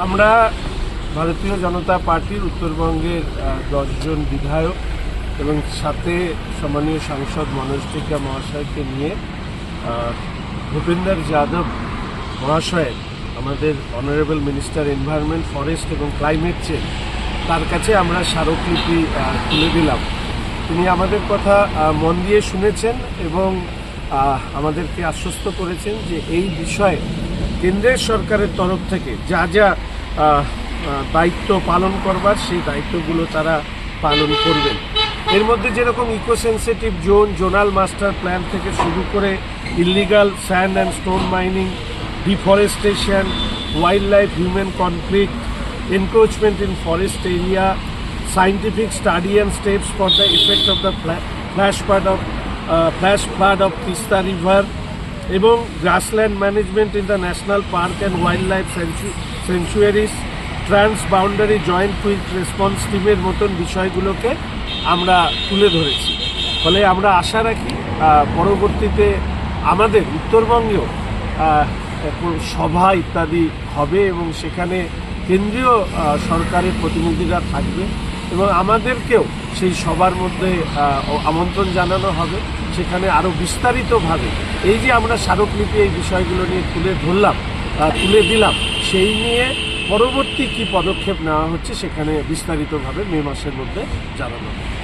আমরা ভারতীয় জনতা পার্টির উত্তরবঙ্গের 10 জন বিধায়ক এবং সাথে সম্মানীয় সাংসদ মনোজ টিকা মহাশয়কে নিয়ে ভূপেন্দর যাদব মহাশয়ের আমাদের অনারেবল মিনিস্টার এনভায়রনমেন্ট, ফরেস্ট এবং ক্লাইমেট চেঞ্জ তার কাছে আমরা স্মারকলিপি তুলে দিলাম। তিনি আমাদের কথা মন দিয়ে শুনেছেন এবং আমাদেরকে আশ্বস্ত করেছেন যে এই বিষয়ে কেন্দ্রের সরকারের তরফ থেকে যা যা দায়িত্ব পালন করবার সেই দায়িত্বগুলো তারা পালন করবেন। এর মধ্যে যেরকম eco sensitive zone, zonal master plan থেকে শুরু করে illegal sand and stone mining, deforestation, wild life human conflict, encroachment in forest area, scientific study and steps for the effect of the flash flood of Tista River এবং grassland management in the national park and wildlife sanctuaries, transboundary joint quick response টিমের মতন বিষয়গুলোকে আমরা তুলে ধরেছি। ফলে আমরা আশা রাখি পরবর্তীতে আমাদের উত্তরবঙ্গেও সভা ইত্যাদি হবে এবং সেখানে কেন্দ্রীয় সরকারের প্রতিনিধিরা থাকবে এবং আমাদেরকেও সেই সবার মধ্যে আমন্ত্রণ জানানো হবে। সেখানে আরও বিস্তারিতভাবে এই যে আমরা স্মারকলিপি এই বিষয়গুলো নিয়ে তুলে দিলাম, সেই নিয়ে পরবর্তী কী পদক্ষেপ নেওয়া হচ্ছে সেখানে বিস্তারিতভাবে মে মাসের মধ্যে জানানো হবে।